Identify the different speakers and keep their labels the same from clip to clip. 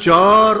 Speaker 1: 4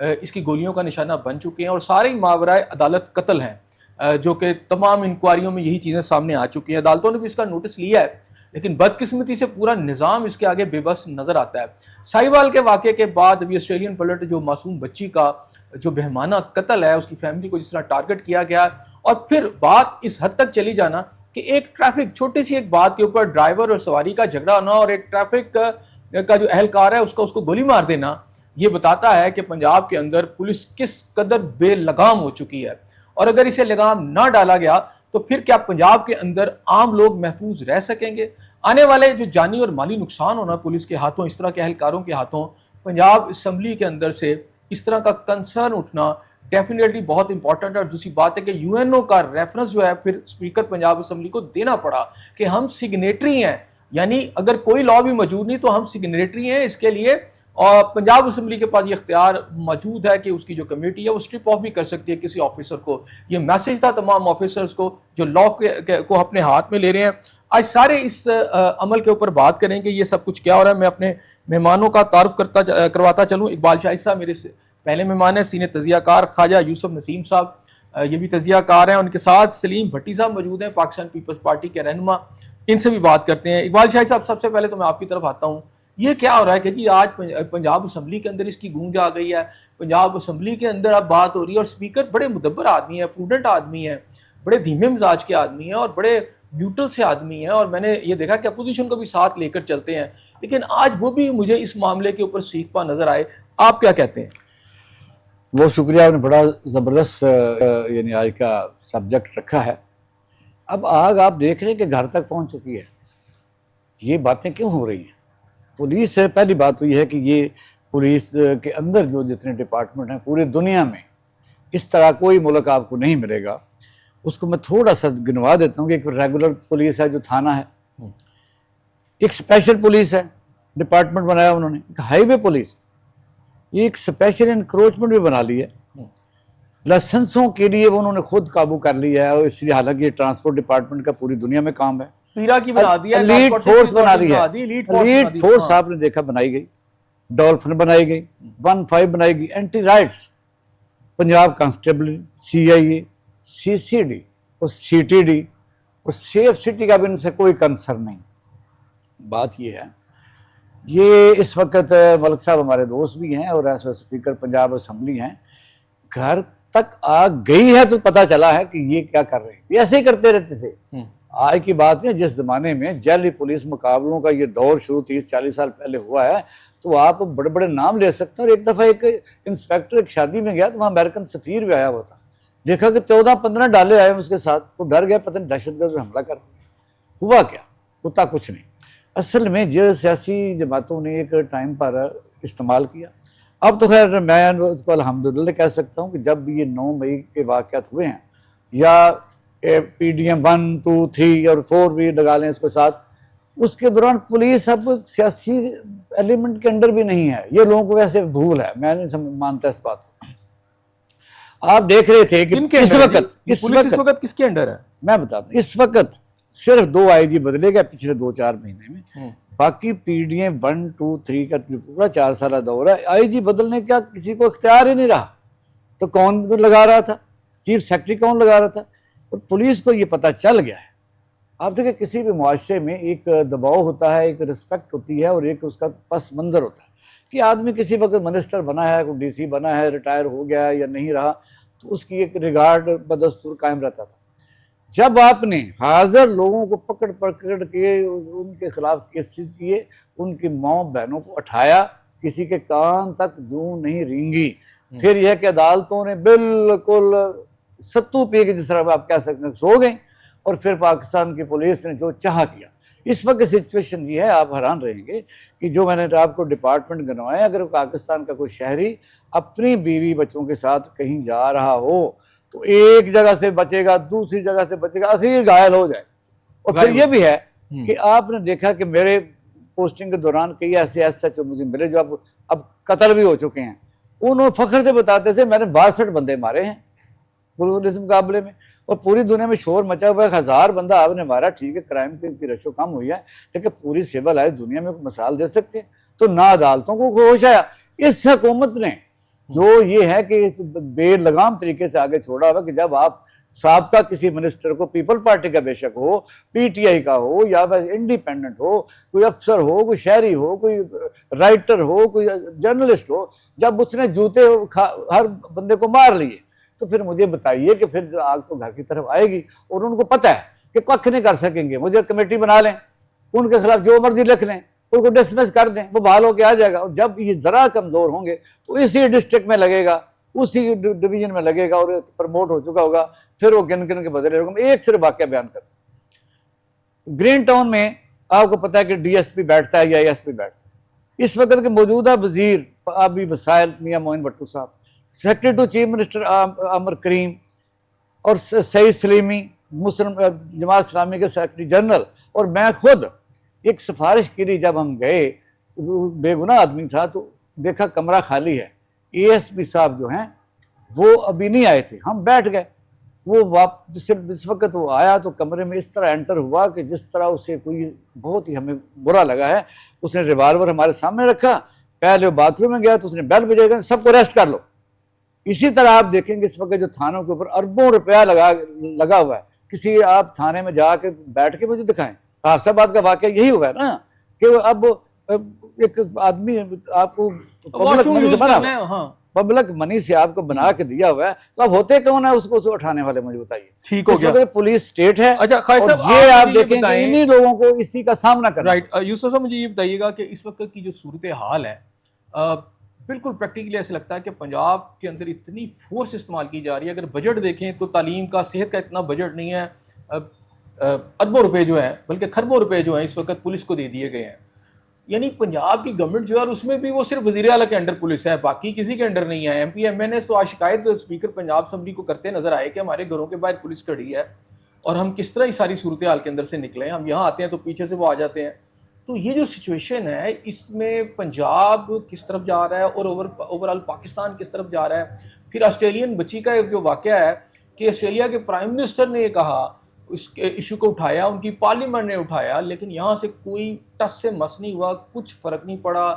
Speaker 2: اس کی گولیوں کا نشانہ بن چکے ہیں اور سارے ہی ماورائے عدالت قتل ہیں، جو کہ تمام انکوائریوں میں یہی چیزیں سامنے آ چکی ہیں. عدالتوں نے بھی اس کا نوٹس لیا ہے، لیکن بدقسمتی سے پورا نظام اس کے آگے بے بس نظر آتا ہے. ساہیوال کے واقعے کے بعد ابھی آسٹریلین پلٹ جو معصوم بچی کا جو بہمانہ قتل ہے، اس کی فیملی کو جس طرح ٹارگٹ کیا گیا، اور پھر بات اس حد تک چلی جانا کہ ایک ٹریفک چھوٹی سی ایک بات کے اوپر ڈرائیور اور سواری کا جھگڑا ہونا اور ایک ٹریفک کا جو اہلکار ہے اس کو گولی مار دینا، یہ بتاتا ہے کہ پنجاب کے اندر پولیس کس قدر بے لگام ہو چکی ہے. اور اگر اسے لگام نہ ڈالا گیا تو پھر کیا پنجاب کے اندر عام لوگ محفوظ رہ سکیں گے؟ آنے والے جو جانی اور مالی نقصان ہونا پولیس کے ہاتھوں، اس طرح کے اہلکاروں کے ہاتھوں، پنجاب اسمبلی کے اندر سے اس طرح کا کنسرن اٹھنا ڈیفینیٹلی بہت امپورٹنٹ ہے. اور دوسری بات ہے کہ یو این او کا ریفرنس جو ہے پھر اسپیکر پنجاب اسمبلی کو دینا پڑا کہ ہم سگنیٹری ہیں، یعنی اگر کوئی لا بھی موجود نہیں تو ہم سگنیٹری ہیں اس کے لیے. اور پنجاب اسمبلی کے پاس یہ اختیار موجود ہے کہ اس کی جو کمیٹی ہے وہ اسٹرپ آف بھی کر سکتی ہے کسی آفیسر کو. یہ میسج تھا تمام آفیسرز کو جو لا کو اپنے ہاتھ میں لے رہے ہیں. آج سارے اس عمل کے اوپر بات کریں کہ یہ سب کچھ کیا ہو رہا ہے. میں اپنے مہمانوں کا تعارف کرواتا چلوں. اقبال شاہد صاحب میرے سے پہلے مہمان ہیں، سینئر تجزیہ کار خواجہ یوسف نسیم صاحب، یہ بھی تجزیہ کار ہیں. ان کے ساتھ سلیم بھٹی صاحب موجود ہیں، پاکستان پیپلز پارٹی کے رہنما. ان سے بھی بات کرتے ہیں. اقبال شاہد صاحب، سب سے پہلے تو میں آپ کی طرف آتا ہوں. یہ کیا ہو رہا ہے کہ جی آج پنجاب اسمبلی کے اندر اس کی گونج آ گئی ہے، پنجاب اسمبلی کے اندر اب بات ہو رہی ہے اور اسپیکر بڑے مدبر آدمی ہے، پروڈنٹ آدمی ہے، بڑے دھیمے مزاج کے آدمی ہیں اور بڑے نیوٹرل سے آدمی ہیں، اور میں نے یہ دیکھا کہ اپوزیشن کو بھی ساتھ لے کر چلتے ہیں، لیکن آج وہ بھی مجھے اس معاملے کے اوپر سیکھ پا نظر آئے. آپ کیا کہتے ہیں؟
Speaker 3: بہت شکریہ، آپ نے بڑا زبردست یعنی آج کا سبجیکٹ رکھا ہے. اب آگ آپ دیکھ رہے ہیں کہ گھر تک پہنچ چکی ہے. یہ باتیں کیوں ہو رہی ہیں؟ پولیس سے پہلی بات ہوئی ہے کہ یہ پولیس کے اندر جو جتنے ڈپارٹمنٹ ہیں پوری دنیا میں اس طرح کوئی ملک آپ کو نہیں ملے گا. اس کو میں تھوڑا سا گنوا دیتا ہوں کہ ایک ریگولر پولیس ہے جو تھانہ ہے، ایک اسپیشل پولیس ہے، ڈپارٹمنٹ بنایا انہوں نے، ایک ہائی وے پولیس، ایک اسپیشل انکروچمنٹ بھی بنا لی ہے. لائسنسوں کے لیے انہوں نے خود قابو کر لیا ہے، اور اس لیے حالانکہ یہ ٹرانسپورٹ ڈپارٹمنٹ کا پوری دنیا میں کام ہے.
Speaker 2: پیرا کی بنا دیا ہے،
Speaker 3: لیڈ فورس بنا لی ہے، لیڈ فورس
Speaker 2: ہاں.
Speaker 3: آپ نے دیکھا بنائی گئی، ڈولفن بنائی گئی، 1-5 بنائی گئی، اینٹی رائٹس، پنجاب کانسٹیبل، سی آئی اے، سی سی ڈی اور سی ٹی ڈی، اور سیف سٹی کا بھی ان سے کوئی کنسرن نہیں. بات یہ ہے، یہ اس وقت ملک صاحب ہمارے دوست بھی ہیں اور ایسے اسپیکر پنجاب اسمبلی ہیں، گھر تک آ گئی ہے تو پتہ چلا ہے کہ یہ کیا کر رہے ہیں. یہ ایسے ہی کرتے رہتے تھے. آج کی بات نہیں، جس زمانے میں جعلی پولیس مقابلوں کا یہ دور شروع 30-40 سال پہلے ہوا ہے تو آپ بڑے بڑے نام لے سکتے ہیں. اور ایک دفعہ ایک انسپیکٹر ایک شادی میں گیا تو وہاں امریکن سفیر بھی آیا ہوا تھا، دیکھا کہ 14-15 ڈالے آئے اس کے ساتھ، وہ ڈر گیا، پتہ نہیں دہشت گرد حملہ کر دیا. ہوا کیا؟ ہوتا کچھ نہیں. اصل میں جو سیاسی جماعتوں نے ایک ٹائم پر استعمال کیا. اب تو خیر میں اس کو الحمدللہ کہہ سکتا ہوں کہ جب یہ 9 مئی کے واقعات ہوئے ہیں، یا پی ڈی ایم 1, 2, 3 اور 4 بھی لگا لیں اس کے ساتھ، اس کے دوران پولیس اب سیاسی ایلیمنٹ کے اندر بھی نہیں ہے. یہ لوگوں کو ویسے بھول ہے، میں نہیں مانتا اس بات کو. آپ دیکھ رہے تھے کہ اس وقت
Speaker 2: کس کے انڈر ہے؟
Speaker 3: میں بتاتا ہوں، اس وقت صرف 2 آئی جی بدلے گئے پچھلے 2-4 مہینے میں. باقی پی ڈی ایم 1, 2, 3 کا پورا 4 سالہ دور ہے. آئی جی بدلنے کا کسی کو اختیار ہی نہیں رہا. تو کون لگا رہا تھا؟ چیف سیکرٹری کون لگا رہا تھا؟ اور پولیس کو یہ پتہ چل گیا ہے. آپ دیکھیں کسی بھی معاشرے میں ایک دباؤ ہوتا ہے، ایک رسپیکٹ ہوتی ہے اور ایک اس کا پس منظر ہوتا ہے کہ آدمی کسی وقت منسٹر بنا ہے، کوئی ڈی سی بنا ہے، ریٹائر ہو گیا ہے یا نہیں رہا، تو اس کی ایک ریگارڈ بدستور قائم رہتا تھا. جب آپ نے حاضر لوگوں کو پکڑ کے ان کے خلاف کیسز کیے، ان کی ماں بہنوں کو اٹھایا، کسی کے کان تک جوں نہیں رینگی، پھر یہ کہ عدالتوں نے بالکل ستو پی کے جس طرح آپ کہہ سکتے ہیں سو گئیں، اور پھر پاکستان کی پولیس نے جو چاہا کیا. اس وقت سچویشن یہ ہے، آپ حیران رہیں گے کہ جو میں نے آپ کو ڈپارٹمنٹ گنوائے، اگر پاکستان کا کوئی شہری اپنی بیوی بچوں کے ساتھ کہیں جا رہا ہو تو ایک جگہ سے بچے گا، دوسری جگہ سے بچے گا، آخر گھائل ہو جائے. اور پھر یہ بھی ہے کہ آپ نے دیکھا کہ میرے پوسٹنگ کے دوران کئی ایسے SHO مجھے ملے جو اب قتل بھی ہو چکے ہیں. انہوں فخر سے بتاتے تھے میں نے 62 بندے مارے ہیں پولیس مقابلے میں، اور پوری دنیا میں شور مچا ہوا ہے. 1000 بندہ آپ نے مارا، ٹھیک ہے کرائم کی رشو کم ہوئی ہے، لیکن پوری سول دنیا میں کوئی مثال دے سکتے ہیں؟ تو نہ عدالتوں کو ہوش آیا. اس حکومت نے جو یہ ہے کہ بے لگام طریقے سے آگے چھوڑا ہوا کہ جب آپ سابقہ کسی منسٹر کو پیپل پارٹی کا بے شک ہو، پی ٹی آئی کا ہو یا انڈیپینڈنٹ ہو، کوئی افسر ہو، کوئی شہری ہو، کوئی رائٹر ہو، کوئی جرنلسٹ ہو، جب اس نے جوتے ہر بندے کو مار لیے تو پھر مجھے بتائیے کہ پھر آگ تو گھر کی طرف آئے گی، اور ان کو پتہ ہے کہ کچھ نہیں کر سکیں گے، مجھے کمیٹی بنا لیں، ان کے خلاف جو مرضی لکھ لیں، ان کو ڈسمس کر دیں، وہ بحال ہو کے آ جائے گا، اور جب یہ ذرا کمزور ہوں گے تو اسی ڈسٹرکٹ میں لگے گا، اسی ڈویژن میں لگے گا، اور پروموٹ ہو چکا ہوگا، پھر وہ گن گن کے بدلے ہوگا۔ میں ایک صرف واقعہ بیان کرتا ہوں، گرین ٹاؤن میں آپ کو پتہ ہے کہ ڈی ایس پی بیٹھتا ہے یا اے ایس پی بیٹھتا ہے، اس وقت کے موجودہ وزیر آبی وسائل میاں معین بھٹو صاحب، سیکرٹری ٹو چیف منسٹر عامر کریم، اور سعید سلیمی مسلم جماعت اسلامی کے سیکرٹری جنرل، اور میں خود ایک سفارش کی لیے جب ہم گئے، بے گناہ آدمی تھا، تو دیکھا کمرہ خالی ہے، اے ایس پی صاحب جو ہیں وہ ابھی نہیں آئے تھے، ہم بیٹھ گئے، وہ جس وقت وہ آیا تو کمرے میں اس طرح انٹر ہوا کہ جس طرح اسے کوئی بہت ہی ہمیں برا لگا ہے، اس نے ریوالور ہمارے سامنے رکھا، پہلے وہ باتھ روم میں گیا تو اس نے بیل بجائی کہ سب کو ریسٹ کر لو۔ اسی طرح آپ دیکھیں گے اس وقت جو تھانوں کے اوپر اربوں روپیہ لگا ہوا ہے، کسی آپ تھانے میں جا کے بیٹھ کے مجھے دکھائیں۔ حافظ آباد کا واقعہ یہی ہوا ہے نا کہ اب ایک آدمی آپ کو پبلک منی سے آپ کو بنا کے دیا ہوا ہے، تو اب ہوتے کون ہے اس کو اٹھانے والے؟ مجھے بتائیے۔
Speaker 2: ٹھیک ہو گیا،
Speaker 3: پولیس اسٹیٹ ہے،
Speaker 2: اچھا خیر صاحب
Speaker 3: یہ آپ دیکھیں کہ انہی لوگوں کو اسی کا سامنا کرنا۔
Speaker 2: رائٹ، یوسف صاحب مجھے یہ بتائیے گا کہ اس وقت کی جو صورتحال ہے، بالکل پریکٹیکلی ایسا لگتا ہے کہ پنجاب کے اندر اتنی فورس استعمال کی جا رہی ہے، اگر بجٹ دیکھیں تو تعلیم کا، صحت کا اتنا بجٹ نہیں ہے، اربوں روپے جو ہیں بلکہ خربوں روپے جو ہیں اس وقت پولیس کو دے دیے گئے ہیں۔ یعنی پنجاب کی گورنمنٹ جو ہے، اور اس میں بھی وہ صرف وزیر اعلیٰ کے انڈر پولیس ہے، باقی کسی کے انڈر نہیں ہے۔ M P M N S تو آج شکایت اسپیکر پنجاب اسمبلی کو کرتے نظر آئے کہ ہمارے گھروں کے باہر پولیس کھڑی ہے، اور ہم کس طرح اس ساری صورتحال کے اندر سے نکلیں، ہم یہاں آتے ہیں تو پیچھے سے وہ آ جاتے ہیں۔ تو یہ جو سچویشن ہے، اس میں پنجاب کس طرف جا رہا ہے اور اوور آل پاکستان کس طرف جا رہا ہے؟ پھر آسٹریلین بچی کا جو واقعہ ہے کہ آسٹریلیا کے پرائم منسٹر نے یہ کہا، اس ایشو کو اٹھایا، ان کی پارلیمنٹ نے اٹھایا، لیکن یہاں سے کوئی ٹس سے مس نہیں ہوا، کچھ فرق نہیں پڑا،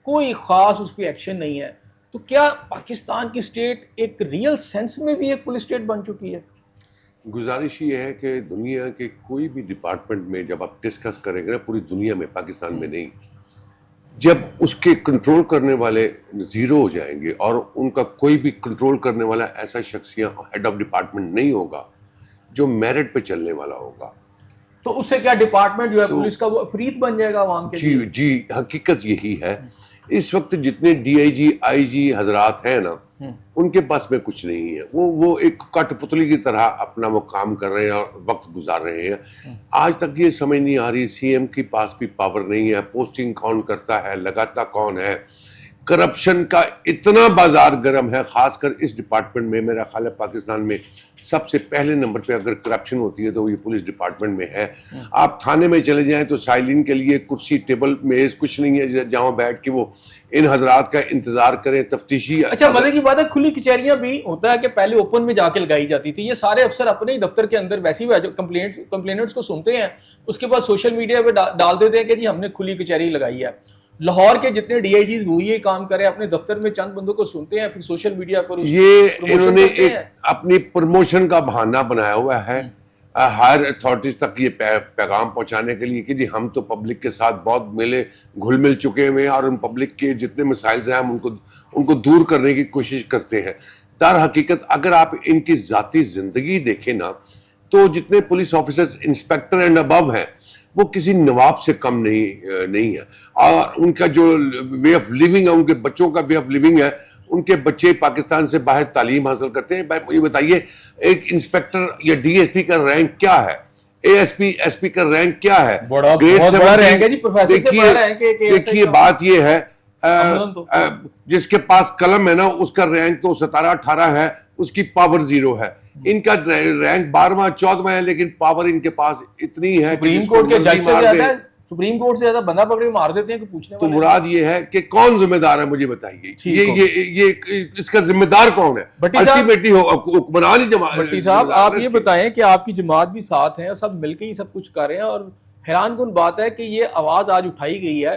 Speaker 2: کوئی خاص اس پہ ایکشن نہیں ہے۔ تو کیا پاکستان کی اسٹیٹ ایک ریئل سینس میں بھی ایک پولیس اسٹیٹ بن چکی ہے؟
Speaker 4: گزارش یہ ہے کہ دنیا کے کوئی بھی ڈپارٹمنٹ میں جب آپ ڈسکس کریں گے نا، پوری دنیا میں، پاکستان میں نہیں، جب اس کے کنٹرول کرنے والے زیرو ہو جائیں گے اور ان کا کوئی بھی کنٹرول کرنے والا ایسا شخص یا ہیڈ آف ڈپارٹمنٹ نہیں ہوگا جو میرٹ پہ چلنے والا ہوگا،
Speaker 2: تو اس سے کیا ڈپارٹمنٹ جو ہے پولیس کا وہ افریت بن جائے گا عوام کے لیے؟
Speaker 4: جی حقیقت یہی ہے۔ اس وقت جتنے ڈی آئی جی آئی جی حضرات ہیں نا، ان کے پاس میں کچھ نہیں ہے، وہ ایک کٹ پتلی کی طرح اپنا وہ کام کر رہے ہیں اور وقت گزار رہے ہیں۔ آج تک یہ سمجھ نہیں آ رہی سی ایم کے پاس بھی پاور نہیں ہے، پوسٹنگ کون کرتا ہے، لگاتا کون ہے۔ کرپشن کا اتنا بازار گرم ہے، خاص کر اس ڈپارٹمنٹ میں۔ میرا خیال ہے پاکستان میں سب سے پہلے نمبر پہ اگر کرپشن ہوتی ہے تو یہ پولیس ڈپارٹمنٹ میں ہے۔ آپ تھانے میں چلے جائیں تو سائلین کے لیے کرسی، ٹیبل، میز کچھ نہیں ہے جہاں بیٹھ کے وہ ان حضرات کا انتظار کریں، تفتیشی۔
Speaker 2: اچھا مزے کی بات ہے، کھلی کچہریاں بھی ہوتا ہے کہ پہلے اوپن میں جا کے لگائی جاتی تھی، یہ سارے افسر اپنے ہی دفتر کے اندر ویسے ہی کمپلینٹس کو سنتے ہیں، اس کے بعد سوشل میڈیا پہ ڈال دیتے ہیں کہ جی ہم نے کھلی کچہری لگائی ہے۔ لاہور کے جتنے ڈی آئی جیز وہ یہ کام کرے، اپنے دفتر میں چند بندوں کو سنتے ہیں، پھر سوشل میڈیا پر
Speaker 4: یہ انہوں نے ایک اپنی پروموشن کا بہانہ بنایا ہوا ہے ہائر اتھارٹیز تک یہ پیغام پہنچانے کے لیے کہ جی ہم تو پبلک کے ساتھ بہت گھل مل چکے ہوئے ہیں اور ان پبلک کے جتنے مسائل ہیں ہم ان کو دور کرنے کی کوشش کرتے ہیں۔ در حقیقت اگر آپ ان کی ذاتی زندگی دیکھیں نا، تو جتنے police officers inspector and above ہیں وہ کسی نواب سے کم نہیں ہے، اور ان کا جو وے آف لیونگ ہے، ان کے بچوں کا وے آف لیونگ ہے، ان کے بچے پاکستان سے باہر تعلیم حاصل کرتے ہیں۔ یہ بتائیے ایک انسپیکٹر یا ڈی ایس پی کا رینک کیا ہے، A S P S P کا رینک کیا ہے؟ دیکھیے بات یہ ہے، جس کے پاس قلم ہے نا اس کا رینک تو 17-18 ہے، اس کی پاور 0 ہے۔ ان کا رینک 12واں 14واں ہے، لیکن پاور ان کے پاس اتنی ہے
Speaker 2: سپریم کورٹ کے جج سے زیادہ، سپریم کورٹ سے زیادہ بندہ پکڑے مار دیتے ہیں کہ پوچھنے
Speaker 4: تو مراد یہ ہے کہ کون ذمہ دار ہے، مجھے بتائیے یہ اس کا ذمہ دار کون ہے؟ الٹیمیٹلی حکمرانی جماعت۔
Speaker 2: بھٹی صاحب آپ یہ بتائیں کہ آپ کی جماعت بھی ساتھ ہے اور سب مل کے ہی سب کچھ کر رہے ہیں، اور حیران کن بات ہے کہ یہ آواز آج اٹھائی گئی ہے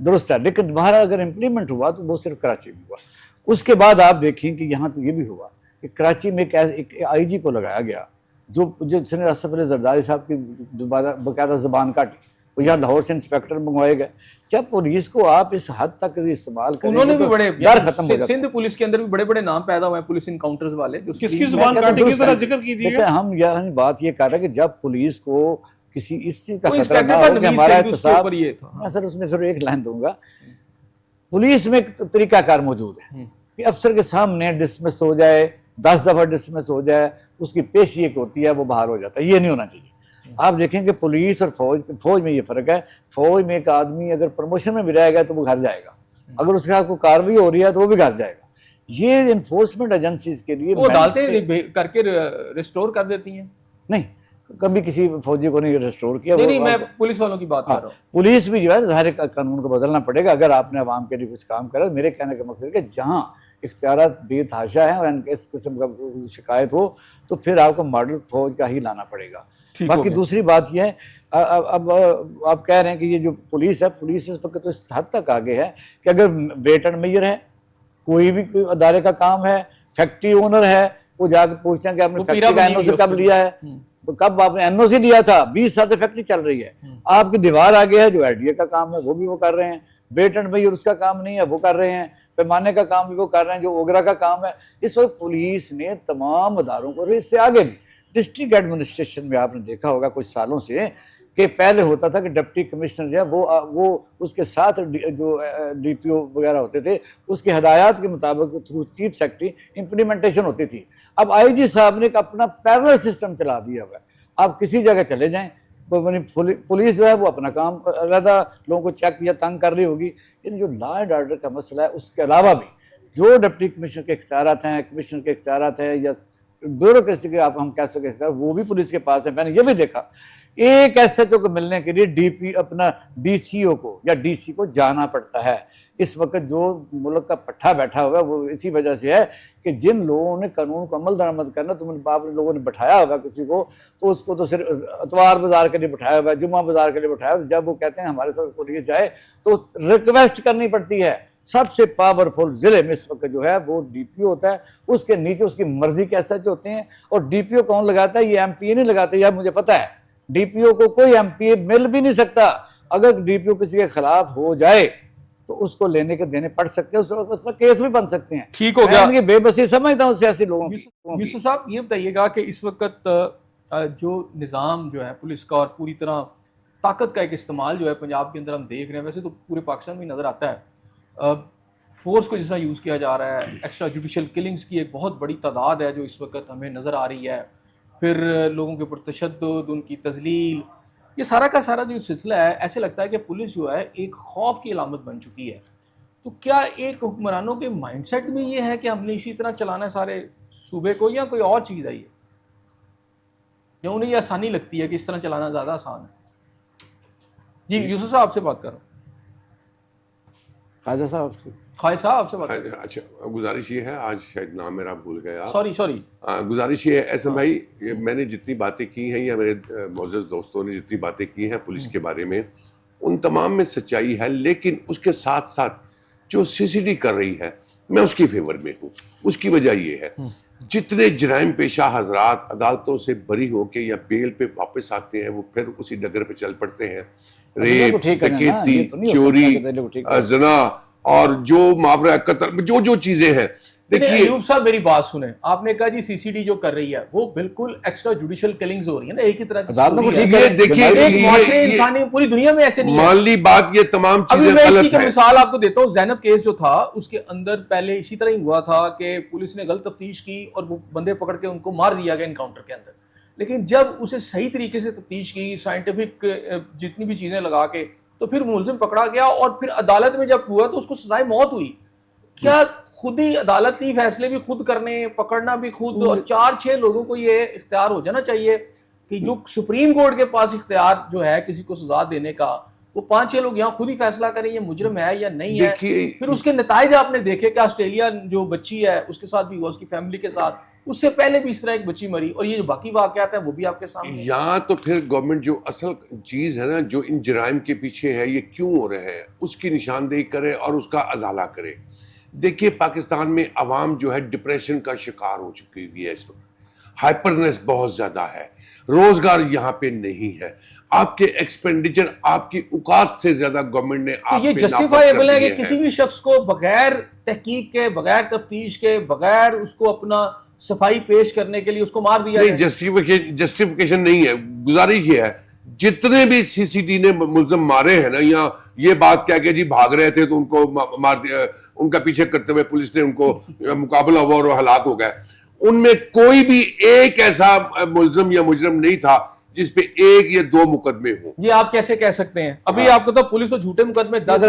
Speaker 3: درست ہے، لیکن دوبارہ اگر امپلیمنٹ ہوا تو وہ صرف کراچی میں ہوا. اس کے بعد آپ دیکھیں کہ یہاں تو یہ بھی ہوا کہ کراچی میں ایک آئی جی کو لگایا گیا جو سینئر اسف علی زرداری صاحب کی باقاعدہ زبان کاٹی. وہ یہاں لاہور سے انسپیکٹر منگوائے گئے. جب پولیس کو آپ اس حد تک استعمال کریں
Speaker 2: انہوں نے بھی
Speaker 3: تو
Speaker 2: بڑے
Speaker 3: ڈر ختم ہو جاتا ہے.
Speaker 2: سندھ پولیس کے اندر بھی بڑے بڑے نام پیدا ہوئے ہیں پولیس انکاؤنٹرز والے.
Speaker 5: کس کی زبان کاٹی کی ذرا ذکر کیجیے
Speaker 3: دیکھیں
Speaker 5: گا.
Speaker 3: ہم یعنی بات یہ کر رہے ہیں کہ جب پولیس کو کسی اس چیز کا
Speaker 2: کوئی
Speaker 3: خطرہ نہ
Speaker 2: انسپیکٹر
Speaker 3: ہو
Speaker 2: کا
Speaker 3: کہ
Speaker 2: نویس
Speaker 3: ہمارا
Speaker 2: سعید اس کے
Speaker 3: احتساب.
Speaker 2: اوپر یہ تھا.
Speaker 3: میں سر اس میں صرف ایک لائن دوں گا. پولیس میں ایک طریقہ کار موجود ہے کہ افسر کے سامنے ڈسمس ہو جائے، 10 دفعہ ڈسمس ہو جائے، اس کی پیشی ایک ہوتی ہے، وہ باہر ہو جاتا ہے. یہ نہیں ہونا چاہیے. آپ دیکھیں کہ پولیس اور فوج میں یہ فرق ہے. فوج میں ایک آدمی اگر پروموشن میں بھی رہے گا تو وہ گھر جائے گا، اگر اس کے ساتھ کوئی کارروائی ہو رہی ہے تو وہ بھی گھر جائے گا. یہ انفورسمنٹ ایجنسیز کے لیے
Speaker 2: وہ ڈالتے کر کے ریسٹور کر دیتی ہیں.
Speaker 3: نہیں، کبھی کسی فوجی کو نہیں ریسٹور کیا.
Speaker 2: نہیں میں پولیس والوں کی بات کر رہا ہوں.
Speaker 3: پولیس بھی جو ہے ظاہر قانون کو بدلنا پڑے گا اگر آپ نے عوام کے لیے کچھ کام کرا. میرے کہنے کا مقصد ہے کہ جہاں اختیارات بے تحاشا ہیں اور اس قسم کا شکایت ہو تو پھر آپ کو ماڈل فوج کا ہی لانا پڑے گا. باقی دوسری بات یہ ہے، اب آپ کہہ رہے ہیں کہ یہ جو پولیس ہے، پولیس اس وقت تو اس حد تک آگے ہے کہ اگر ویٹ اینڈ میئر ہے، کوئی بھی ادارے کا کام ہے، فیکٹری اونر ہے، وہ جا کے پوچھتے ہیں کہ آپ نے فیکٹری کا NOC کب لیا ہے، کب آپ نے NOC لیا تھا. 20 سال سے فیکٹری چل رہی ہے. آپ کی دیوار آگے ہے، جو IDA کا کام ہے وہ بھی وہ کر رہے ہیں. ویٹ اینڈ میئر اس کا کام نہیں ہے، وہ کر رہے ہیں. پیمانے کا کام بھی وہ کر رہے ہیں جو اوگرا کا کام ہے. اس وقت پولیس نے تمام اداروں کو، اس سے آگے بھی ڈسٹرکٹ ایڈمنسٹریشن میں آپ نے دیکھا ہوگا کچھ سالوں سے کہ پہلے ہوتا تھا کہ ڈپٹی کمشنر جو ہے وہ اس کے ساتھ جو DPO وغیرہ ہوتے تھے اس کی ہدایات کے مطابق تھرو چیف سیکرٹری امپلیمنٹیشن ہوتی تھی. اب IG صاحب نے ایک اپنا پیرلل سسٹم چلا دیا ہوا ہے. آپ کسی جگہ چلے جائیں، پولیس جو ہے وہ اپنا کام علیحدہ لوگوں کو چیک یا تنگ کر رہی ہوگی. لیکن جو لا اینڈ آرڈر کا مسئلہ ہے اس کے علاوہ بھی جو ڈپٹی کمشنر کے اختیارات ہیں، کمشنر کے اختیارات ہیں یا بیوروکریسی کے ہم کہہ سکتے ہیں وہ بھی پولیس کے پاس ہے. میں نے یہ بھی دیکھا ایک SHO کو ملنے کے لیے اپنا DCO کو یا DC کو جانا پڑتا ہے. اس وقت جو ملک کا پٹھا بیٹھا ہوا ہے وہ اسی وجہ سے ہے کہ جن لوگوں نے قانون کو عمل درآمد کرنا، آپ لوگوں نے بٹھایا ہوا کسی کو تو اس کو تو صرف اتوار بازار کے لیے بٹھایا ہوا ہے، جمعہ بازار کے لیے بٹھایا ہوا. جب وہ کہتے ہیں ہمارے ساتھ پولیس جائے تو ریکویسٹ کرنی پڑتی ہے. سب سے پاورفل ضلع میں اس وقت جو ہے وہ DPO ہوتا ہے. اس کے نیچے اس کی مرضی کے SHO ہوتے ہیں. اور DPO کون لگاتا ہے؟ یہ MPA نہیں لگاتے. یہ مجھے پتا ہے DPO کو کوئی MPA مل بھی نہیں سکتا. اگر DPO کسی کے خلاف ہو جائے تو اس کو لینے کے دینے پڑ سکتے ہیں، اس پر کیس بھی بن سکتے ہیں.
Speaker 2: ٹھیک ہو گیا.
Speaker 3: میں بے بسی سمجھتا ہوں سیاسی لوگوں کی.
Speaker 2: یوسف صاحب یہ بتائیے گا کہ اس وقت جو نظام جو ہے پولیس کا اور پوری طرح طاقت کا ایک استعمال جو ہے پنجاب کے اندر ہم دیکھ رہے ہیں، ویسے تو پورے پاکستان میں نظر آتا ہے. فورس کو جس طرح یوز کیا جا رہا ہے، ایکسٹرا جوڈیشل کلنگز کی ایک بہت بڑی تعداد ہے جو اس وقت ہمیں نظر آ رہی ہے. پھر لوگوں کے اوپر تشدد، ان کی تذلیل، یہ سارا کا سارا جو سلسلہ ہے ایسے لگتا ہے کہ پولیس جو ہے ایک خوف کی علامت بن چکی ہے. تو کیا ایک حکمرانوں کے مائنڈ سیٹ میں یہ ہے کہ ہم نے اسی طرح چلانا ہے سارے صوبے کو، یا کوئی اور چیز ہے یہ یا انہیں یہ آسانی لگتی ہے کہ اس طرح چلانا زیادہ آسان ہے؟ جی یوسف صاحب آپ سے بات کر رہا ہوں.
Speaker 3: خواجہ صاحب
Speaker 2: خواجہ صاحب آپ سے بات کر رہا ہوں.
Speaker 4: اچھا، گزارش یہ ہے، آج شاید نام میرا بھول گیا.
Speaker 2: سوری
Speaker 4: گزارش یہ ہے احسن بھائی، میں نے جتنی باتیں کی ہیں یا میرے معزز دوستوں نے جتنی باتیں کی ہیں پولیس کے بارے میں، ان تمام میں سچائی ہے. لیکن اس کے ساتھ ساتھ جو CCD کر رہی ہے میں اس کی فیور میں ہوں. اس کی وجہ یہ ہے جتنے جرائم پیشہ حضرات عدالتوں سے بری ہو کے یا بیل پہ واپس آتے ہیں وہ پھر اسی ڈگر پہ چل پڑتے ہیں. ریپ، ڈکیتی، چوری، زنا اور جو معاورہ قتل، جو چیزیں ہیں.
Speaker 2: دیکھیے ایوب صاحب میری بات سنیں، آپ نے کہا جی CCD جو کر رہی ہے وہ بالکل ایکسٹرا جوڈیشل کلنگز ہو رہی ہیں نا، ایک ہی طرح کی انسانی پوری دنیا میں ایسے نہیں ہے.
Speaker 4: مان لی بات، یہ تمام چیزیں غلط ہیں.
Speaker 2: مثال آپ کو دیتا ہوں، زینب کیس جو تھا اس کے اندر پہلے اسی طرح ہی ہوا تھا کہ پولیس نے غلط تفتیش کی اور وہ بندے پکڑ کے ان کو مار دیا گیا انکاؤنٹر کے اندر. لیکن جب اسے صحیح طریقے سے تفتیش کی، سائنٹیفک جتنی بھی چیزیں لگا کے، تو پھر ملزم پکڑا گیا اور پھر عدالت میں جب ہوا تو اس کو سزائے موت ہوئی. کیا خود ہی عدالتی فیصلے بھی خود کرنے، پکڑنا بھی خود، اور 4-6 لوگوں کو یہ اختیار ہو جانا چاہیے کہ جو سپریم کورٹ کے پاس اختیار جو ہے کسی کو سزا دینے کا، وہ 5-6 لوگ یہاں خود ہی فیصلہ کریں یہ مجرم ہے یا نہیں ہے. پھر اس کے نتائج آپ نے دیکھے کہ آسٹریلیا جو بچی ہے اس کے ساتھ بھی ہوا، اس کی فیملی کے ساتھ اس سے پہلے بھی اس طرح ایک بچی مری, اور یہ جو باقی واقعات ہیں وہ بھی آپ کے سامنے ہیں.
Speaker 4: یہاں تو پھر گورنمنٹ جو اصل چیز ہے نا, جو ان جرائم کے پیچھے ہے, یہ کیوں ہو رہے ہیں, اس کی نشاندہی کرے اور اس کا ازالہ کرے. دیکھیے پاکستان میں عوام جو ہے ڈپریشن کا شکار ہو چکی ہوئی ہے اس وقت, ہائپرنس بہت زیادہ ہے, روزگار یہاں پہ نہیں ہے, آپ کے ایکسپینڈیچر آپ کی اوقات سے زیادہ گورنمنٹ نے آپ
Speaker 2: یہ
Speaker 4: پہ
Speaker 2: جسٹیفائیبل ہے کہ
Speaker 4: نافذ کر
Speaker 2: کسی بھی شخص کو بغیر تحقیق کے, بغیر تفتیش کے, بغیر اس کو اپنا صفائی پیش کرنے کے لیے اس کو مار دیا
Speaker 4: نہیں,
Speaker 2: جائے؟
Speaker 4: جسٹیفیکیشن نہیں ہے, گزارش یہ ہے جتنے بھی سی سی ٹی نے ملزم مارے ہیں نا, یا یہ بات کہہ کے جی بھاگ رہے تھے تو ان کو مار دیا, ان کا پیچھے کرتے ہوئے پولیس نے ان کو مقابلہ ہوا اور وہ ہلاک ہو گئے, ان میں کوئی بھی ایک ایسا ملزم یا مجرم نہیں تھا جس پہ ایک یا دو مقدمے ہوں.
Speaker 2: یہ آپ کیسے کہہ سکتے ہیں؟ ابھی آپ کو تو پولیس تو جھوٹے مقدمے 10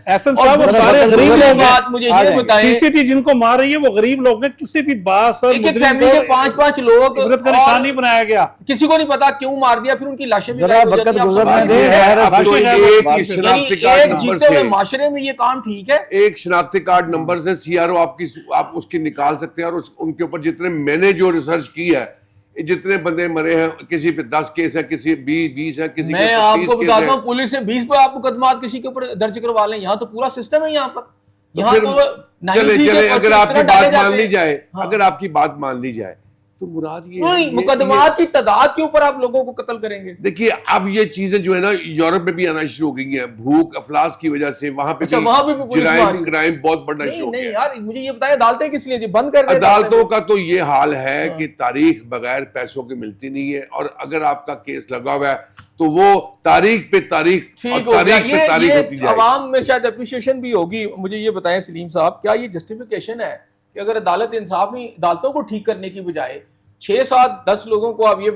Speaker 5: احسن صاحب وہ سارے غریب لوگ
Speaker 2: بات مجھے یہ بتائیں,
Speaker 5: سی سی ٹی جن کو مار رہی ہے وہ غریب لوگ ہیں, کسی بھی
Speaker 2: ایک ایک فیملی کے 5 لوگ
Speaker 5: عبرت کا نشان نہیں بنایا گیا,
Speaker 2: کسی کو نہیں پتا کیوں مار دیا, پھر ان کی لاشیں بھی
Speaker 3: ذرا
Speaker 2: غائب ہو جاتی
Speaker 3: وقت
Speaker 2: ہیں.
Speaker 3: گزرنے دیں.
Speaker 2: یعنی ایک جیتے ہوئے معاشرے میں یہ کام ٹھیک ہے؟
Speaker 4: ایک شناختی کارڈ نمبر سے سی آر او آپ اس کی نکال سکتے ہیں, اور ان کے اوپر جتنے میں نے جو ریسرچ کی ہے, جتنے بندے مرے ہیں, کسی پہ 10 کیس ہے, کسی 20 ہے, کسی
Speaker 2: میں آپ کو بتاتا ہوں پولیس سے 20 پہ آپ مقدمات کسی کے اوپر درج کروا لیں. یہاں تو پورا سسٹم ہے, یہاں پر یہاں تو
Speaker 4: چلے اگر آپ کی بات مان لی جائے, اگر آپ کی بات مان لی جائے تو مراد یہ
Speaker 2: نہیں, مقدمات کی تعداد کے اوپر آپ لوگوں کو قتل کریں گے.
Speaker 4: دیکھیے اب یہ چیزیں جو ہے نا یورپ میں بھی آنا شروع ہو گئی ہیں, بھوک افلاس کی وجہ سے وہاں پہ کرائم بہت بڑھنا شروع ہو گیا.
Speaker 2: نہیں یار مجھے یہ بتائیں عدالتیں کس لیے بند کر دیں؟
Speaker 4: عدالتوں کا تو یہ حال ہے کہ تاریخ بغیر پیسوں کے ملتی نہیں ہے, اور اگر آپ کا کیس لگا ہوا ہے تو وہ تاریخ پہ تاریخ اور تاریخ پہ تاریخ ہوتی جائے.
Speaker 2: عوام میں شاید اپریشیشن بھی ہوگی. مجھے یہ بتائیں سلیم صاحب, کیا یہ جسٹیفیکیشن ہے کہ اگر عدالت انصاف نہیں, عدالتوں کو ٹھیک کرنے کی بجائے 6 7 10 لوگوں کو آپ یہ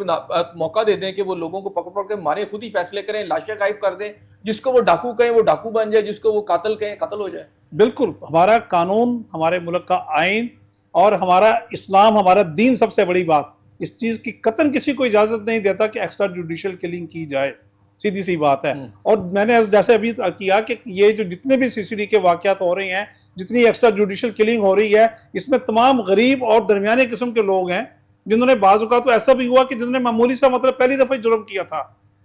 Speaker 2: موقع دے دیں کہ وہ لوگوں کو پکڑ کے مارے, خود ہی فیصلے کریں, لاشیں غائب کر دیں, جس کو وہ ڈاکو کہیں وہ ڈاکو بن جائے, جس کو وہ قاتل کہیں قتل ہو جائے؟
Speaker 5: بالکل ہمارا قانون, ہمارے ملک کا آئین اور ہمارا اسلام, ہمارا دین سب سے بڑی بات, اس چیز کی قطعاً کسی کو اجازت نہیں دیتا کہ ایکسٹرا جوڈیشل کلنگ کی جائے, سیدھی سی بات ہے. اور میں نے جیسے ابھی کیا کہ یہ جو جتنے بھی سی سی ٹی کے واقعات ہو رہے ہیں, جتنی ایکسٹرا جوڈیشل کلنگ ہو رہی ہے, اس میں تمام غریب اور درمیانے قسم کے لوگ ہیں, جنہوں نے بعض اوقات تو ایسا بھی ہوا کہ جنہوں نے معمولی سا مطلب پہلی دفعہ جرم کیا تھا,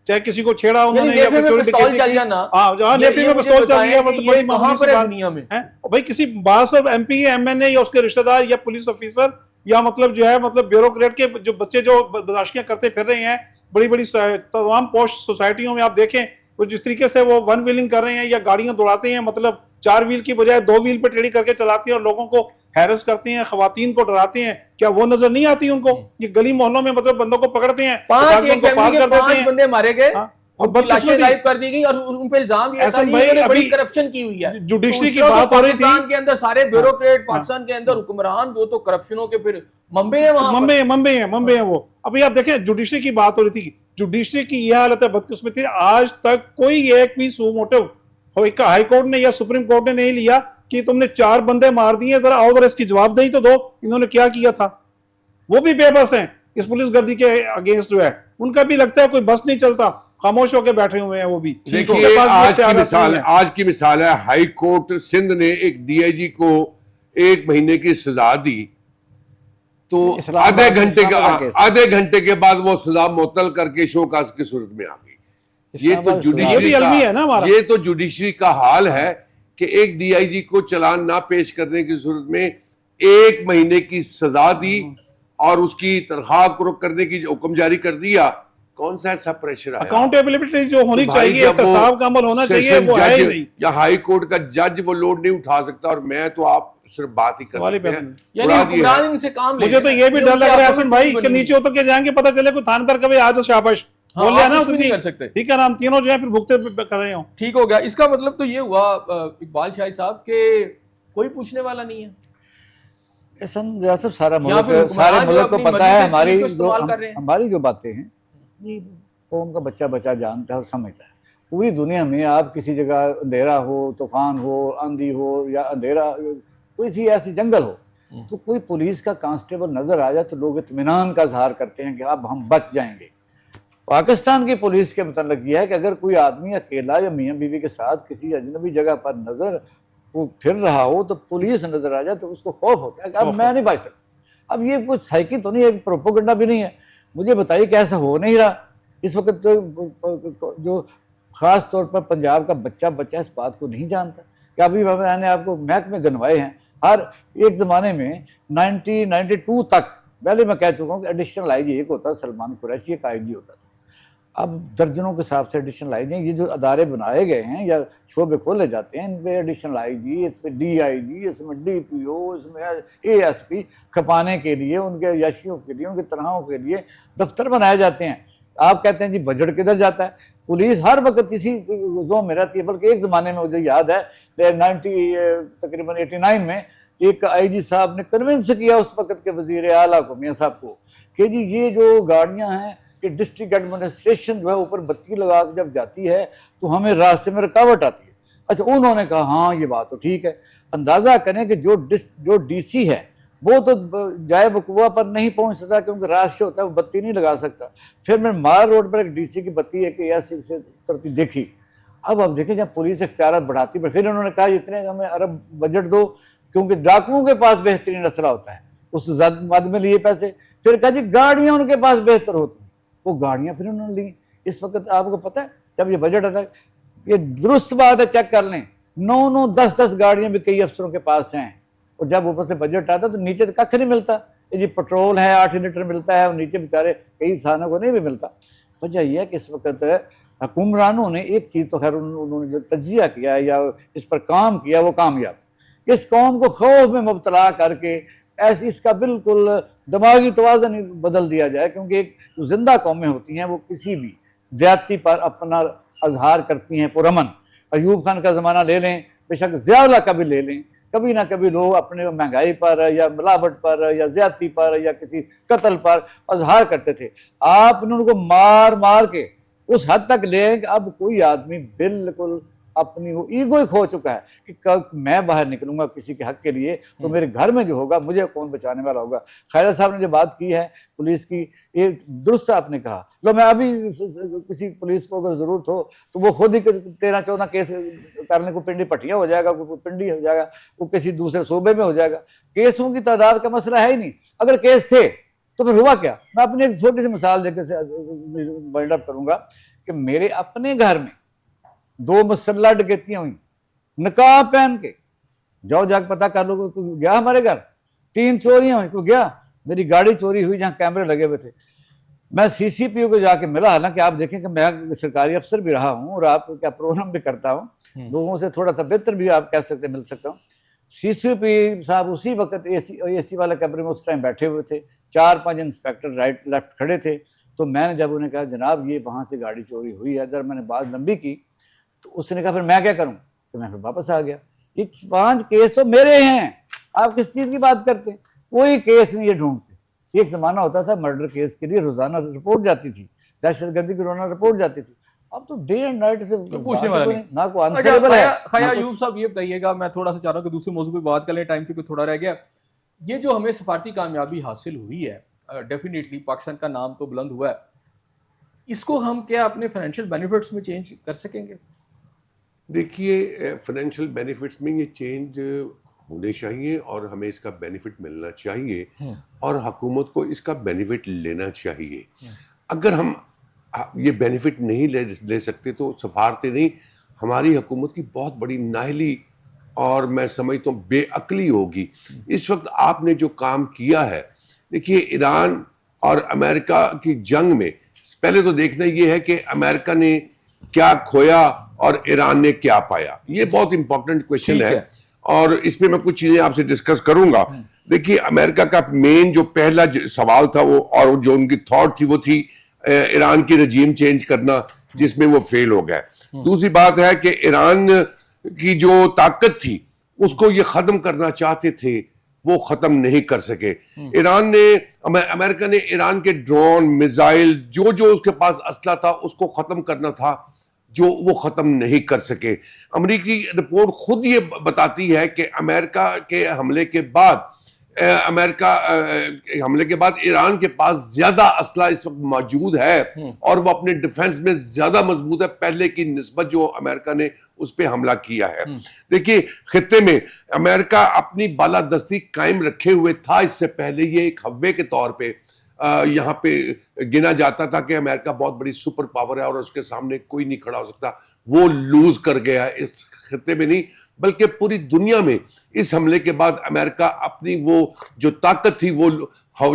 Speaker 5: چاہے کسی کو چھیڑا انہوں نے یا چوری ڈکیتی کی, ہاں نیفی میں پستول چل گیا, مطلب بڑی معمولی سی بات
Speaker 2: دنیا میں
Speaker 5: بھائی کسی بعض ایم پی ایم این اے یا اس کے رشتہ دار یا پولیس آفیسر یا مطلب جو ہے مطلب بیوروکریٹ کے جو بچے جو بدماشیاں کرتے پھر رہے ہیں بڑی بڑی تمام پوش سوسائٹیوں میں, آپ دیکھیں وہ جس طریقے سے وہ ون ویلنگ کر رہے ہیں یا گاڑیاں دوڑاتے ہیں, مطلب 4 ویل کی بجائے 2 ویل پہ ٹیڑھی کر کے چلاتے ہیں اور لوگوں کو ہیرس کرتے ہیں, خواتین کو ڈراتے ہیں, کیا وہ نظر نہیں آتی ان کو؟ یہ گلی محلوں میں مطلب بندوں کو پکڑتے ہیں,
Speaker 2: 5 بندے مارے گئے
Speaker 5: اور بدقسمتی
Speaker 2: غائب کر دی گئی, اور ان پہ الزام یہ تھا کہ بڑی کرپشن کی ہوئی ہے.
Speaker 5: جوڈیشری کی بات ہو رہی تھی,
Speaker 2: پاکستان کے اندر سارے بیوروکریٹ, پاکستان کے اندر حکمران وہ تو کرپشنوں کے پھر منبع ہیں, وہاں
Speaker 5: منبع ہیں وہ. ابھی آپ دیکھیں جوڈیشری کی بات ہو رہی تھی, جوڈیشری کی یہ حالت ہے بدقسمتی, آج تک کوئی ایک بھی سو موٹو ہائی کورٹ نے یا سپریم کورٹ نے نہیں لیا کہ تم نے 4 بندے مار دیے, ذرا آؤ ذرا اس کی جواب دہی تو دو, انہوں نے کیا کیا تھا. وہ بھی بے بس ہیں اس پولیس گردی کے اگینسٹ, جو ہے ان کا بھی لگتا ہے کوئی بس نہیں چلتا, خاموش ہو کے بیٹھے ہوئے ہیں وہ بھی.
Speaker 4: آج کی مثال ہے, ہائی کورٹ سندھ نے ایک ڈی آئی جی کو 1 مہینے کی سزا دی, تو آدھے گھنٹے کے بعد وہ سزا معطل کر کے شوکاز کی صورت میں آ گئی. یہ تو جوڈیشری کا حال ہے کہ ایک ڈی آئی جی کو چلان نہ پیش کرنے کی صورت میں 1 مہینے کی سزا دی اور اس کی تنخواہ کو رک کرنے کی حکم جاری کر دیا. کون سا ایسا پریشر ہے؟
Speaker 5: اکاؤنٹیبلٹی جو ہونی چاہیے, احتساب کا عمل ہونا چاہیے, وہ ہے ہی نہیں.
Speaker 4: یا ہائی کورٹ کا جج وہ لوڈ نہیں اٹھا سکتا, اور میں تو آپ صرف بات ہی کر سکتے ہیں.
Speaker 5: مجھے تو یہ بھی ڈر لگ رہا ہے حسن بھائی کہ نیچے اتر کے جائیں گے, پتہ چلے کوئی تھاندار کبھی آج شاباش بول لیا نا ٹھیک ہے, ہم تینوں جو ہے پھر بھگتے کر رہے ہوں.
Speaker 2: ٹھیک ہو گیا. اس کا مطلب تو یہ ہوا اقبال شاہی صاحب کہ کوئی پوچھنے والا نہیں ہے.
Speaker 3: سارا ملک کو پتا ہے ہماری جو باتیں ہیں یہ قوم کا بچہ بچہ جانتا ہے اور سمجھتا ہے. پوری دنیا میں آپ کسی جگہ اندھیرا ہو, طوفان ہو, آندھی ہو یا اندھیرا کوئی سی ایسی جنگل ہو, تو کوئی پولیس کا کانسٹیبل نظر آ جائے تو لوگ اطمینان کا اظہار کرتے ہیں کہ اب ہم بچ جائیں گے. پاکستان کی پولیس کے متعلق یہ ہے کہ اگر کوئی آدمی اکیلا یا میاں بیوی کے ساتھ کسی اجنبی جگہ پر نظر وہ پھر رہا ہو تو پولیس نظر آ جائے تو اس کو خوف ہوتا ہے کہ اب میں نہیں بچ سکتا. اب یہ کچھ سائیکی تو نہیں ہے, پروپوگنڈا بھی نہیں ہے. مجھے بتائیے کہ ایسا ہو نہیں رہا اس وقت. تو جو خاص طور پر پنجاب کا بچہ اس بات کو نہیں جانتا کہ ابھی میں نے آپ کو محکمے گنوائے ہیں. ہر ایک زمانے میں 1992 تک پہلے میں کہہ چکا ہوں کہ ایڈیشنل آئی جی ایک ہوتا تھا, سلمان قریشی ایک آئی جی ہوتا تھا. اب درجنوں کے حساب سے ایڈیشنل آئی جی, یہ جو ادارے بنائے گئے ہیں یا شعبے کھولے جاتے ہیں, ان پہ ایڈیشنل آئی جی, اس پہ ڈی آئی جی, اس میں ڈی پی او, اس میں اے ایس پی کھپانے کے لیے, ان کے یاشیوں کے لیے, ان کے تنہاؤں کے لیے دفتر بنائے جاتے ہیں. آپ کہتے ہیں جی بجٹ کدھر جاتا ہے؟ پولیس ہر وقت اسی زوم میں رہتی ہے. بلکہ ایک زمانے میں مجھے یاد ہے تقریباً 89 میں ایک آئی جی صاحب نے کنونس کیا اس وقت کے وزیر اعلیٰ کو, میاں صاحب کو, کہ جی یہ جو گاڑیاں ہیں کہ ڈسٹرکٹ ایڈمنسٹریشن جو ہے اوپر بتی لگا کے جب جاتی ہے تو ہمیں راستے میں رکاوٹ آتی ہے. اچھا انہوں نے کہا ہاں یہ بات تو ٹھیک ہے. اندازہ کریں کہ جو ڈی سی ہے وہ تو جائے بقوا پر نہیں پہنچ سکتا کیونکہ راستے ہوتا ہے, وہ بتی نہیں لگا سکتا. پھر میں مار روڈ پر ایک ڈی سی کی بتی ہے کہ ایسی سے اترتی دیکھی. اب آپ دیکھیں جب پولیس اختیارات بڑھاتی ہے, پھر انہوں نے کہا اتنے ہمیں ارب بجٹ دو کیونکہ ڈاکوؤں کے پاس بہترین اسلحہ ہوتا ہے, اس مد میں لیے پیسے. پھر کہا جی گاڑیاں ان کے پاس بہتر ہوتی ہیں, وہ گاڑیاں پھر انہوں نے لی. اس وقت آپ کو پتہ ہے جب یہ بجٹ آتا ہے, یہ درست بات ہے, چیک کر لیں 9 10 گاڑیاں بھی کئی افسروں کے پاس ہیں, اور جب اوپر سے بجٹ آتا تو نیچے تو ککھ نہیں ملتا. یہ پٹرول ہے 8 لیٹر ملتا ہے, اور نیچے بیچارے کئی انسانوں کو نہیں بھی ملتا. وجہ یہ ہے کہ اس وقت حکمرانوں نے ایک چیز تو خیر انہوں نے جو تجزیہ کیا یا اس پر کام کیا وہ کامیاب. اس قوم کو خوف میں مبتلا کر کے ایسی اس کا بالکل دماغی توازن بدل دیا جائے, کیونکہ ایک جو زندہ قومیں ہوتی ہیں وہ کسی بھی زیادتی پر اپنا اظہار کرتی ہیں پرامن. ایوب خان کا زمانہ لے لیں, بے شک ضیاء اللہ کا بھی لے لیں, کبھی نہ کبھی لوگ اپنے مہنگائی پر یا ملاوٹ پر یا زیادتی پر یا کسی قتل پر اظہار کرتے تھے. آپ نے ان کو مار کے اس حد تک لیں کہ اب کوئی آدمی بالکل اپنی وہ ایگو ہی کھو چکا ہے کہ میں باہر نکلوں گا کسی کے حق کے لیے تو میرے گھر میں جو ہوگا مجھے کون بچانے والا ہوگا. خالد صاحب نے جو بات کی ہے پولیس کی, یہ درست آپ نے کہا. لو میں ابھی کسی پولیس کو اگر ضرورت ہو تو وہ خود ہی 13-14 کیس کرنے کو پنڈی پٹھیاں ہو جائے گا, کوئی پنڈی ہو جائے گا, وہ کسی دوسرے صوبے میں ہو جائے گا. کیسوں کی تعداد کا مسئلہ ہے ہی نہیں. اگر کیس تھے تو پھر ہوا کیا؟ میں اپنی ایک چھوٹی سی مثال دے کے وائنڈ اپ کروں گا کہ میرے اپنے گھر میں 2 مسلح ڈکیتیاں ہوئیں نقاب پہن کے. جاؤ جا کے پتہ کر لو کوئی گیا ہمارے گھر. 3 چوریاں ہوئیں, کوئی گیا. میری گاڑی چوری ہوئی جہاں کیمرے لگے ہوئے تھے. میں سی سی پی او کو جا کے ملا, حالانکہ آپ دیکھیں کہ میں سرکاری افسر بھی رہا ہوں اور آپ کیا پروگرام بھی کرتا ہوں, لوگوں سے تھوڑا سا بہتر بھی آپ کہہ سکتے مل سکتا ہوں. سی سی پی صاحب اسی وقت اے سی والے کمرے میں اس ٹائم بیٹھے ہوئے تھے, 4-5 انسپیکٹر رائٹ لیفٹ کھڑے تھے. تو میں نے جب انہیں کہا جناب یہ وہاں سے گاڑی چوری ہوئی ہے, جب میں نے بات لمبی کی تو اس نے کہا پھر میں کیا کروں, تو میں پھر واپس آ گیا. یہ 5 کیس تو میرے ہیں, آپ کس چیز کی بات کرتے ہیں؟ کوئی کیس نہیں یہ ڈھونڈتے. ایک زمانہ ہوتا تھا مرڈر کیس کے لیے روزانہ رپورٹ جاتی تھی, دہشت گردی کی روزانہ رپورٹ جاتی تھی. اب تو ڈے اینڈ نائٹ سے
Speaker 2: پوچھنے والا نہیں,
Speaker 3: نہ کوئی آنسریبل ہے.
Speaker 2: خیا ایوب صاحب یہ بتائیے گا, میں تھوڑا سا چاہ رہا ہوں کہ دوسرے موضوع پہ بات کر لیں, ٹائم چونکہ تھوڑا رہ گیا. یہ جو ہمیں سفارتی کامیابی حاصل ہوئی ہے, ڈیفینیٹلی پاکستان کا نام تو بلند ہوا ہے, اس کو ہم کیا اپنے فائنینشیل بینیفٹس میں چینج کر سکیں گے؟
Speaker 4: دیکھیے فائنینشیل بینیفٹس میں یہ چینج ہونے چاہیے اور ہمیں اس کا بینیفٹ ملنا چاہیے اور حکومت کو اس کا بینیفٹ لینا چاہیے. اگر ہم یہ بینیفٹ نہیں لے سکتے تو سفارتیں نہیں, ہماری حکومت کی بہت بڑی نااہلی اور میں سمجھتا ہوں بے عقلی ہوگی. اس وقت آپ نے جو کام کیا ہے, دیکھیے ایران اور امریکہ کی جنگ میں پہلے تو دیکھنا یہ ہے کہ امریکہ نے کیا کھویا اور ایران نے کیا پایا. یہ بہت امپورٹنٹ کویشچن ہے اور اس پہ میں کچھ چیزیں آپ سے ڈسکس کروں گا. دیکھیے امریکہ کا مین جو پہلا سوال تھا وہ اور جو ان کی تھاٹ تھی وہ تھی ایران کی رجیم چینج کرنا, جس میں وہ فیل ہو گئے. دوسری بات ہے کہ ایران کی جو طاقت تھی اس کو یہ ختم کرنا چاہتے تھے, وہ ختم نہیں کر سکے. ایران نے امریکہ نے ایران کے ڈرون میزائل جو اس کے پاس اسلحہ تھا اس کو ختم کرنا تھا, جو وہ ختم نہیں کر سکے. امریکی رپورٹ خود یہ بتاتی ہے کہ امریکہ کے حملے کے بعد ایران کے پاس زیادہ اسلحہ اس وقت موجود ہے اور وہ اپنے ڈیفنس میں زیادہ مضبوط ہے پہلے کی نسبت جو امریکہ نے اس پہ حملہ کیا ہے. دیکھیے خطے میں امریکہ اپنی بالادستی قائم رکھے ہوئے تھا. اس سے پہلے یہ ایک ہوے کے طور پہ یہاں پہ گنا جاتا تھا کہ امریکہ بہت بڑی سپر پاور ہے اور اس کے سامنے کوئی نہیں کھڑا ہو سکتا. وہ لوز کر گیا اس خطے میں نہیں بلکہ پوری دنیا میں. اس حملے کے بعد امریکہ اپنی وہ جو طاقت تھی, وہ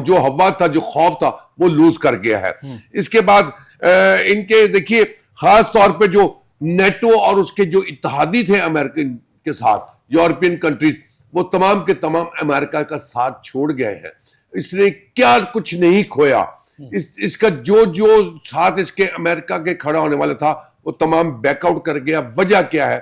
Speaker 4: جو ہوا تھا, جو خوف تھا, وہ لوز کر گیا ہے. اس کے بعد ان کے دیکھیے خاص طور پہ جو نیٹو اور اس کے جو اتحادی تھے امریکن کے ساتھ, یورپین کنٹریز, وہ تمام کے تمام امریکہ کا ساتھ چھوڑ گئے ہیں. اس نے کیا کچھ نہیں کھویا. اس کا جو ساتھ اس کے امریکہ کے کھڑا ہونے والا تھا وہ تمام بیک آؤٹ کر گیا. وجہ کیا ہے؟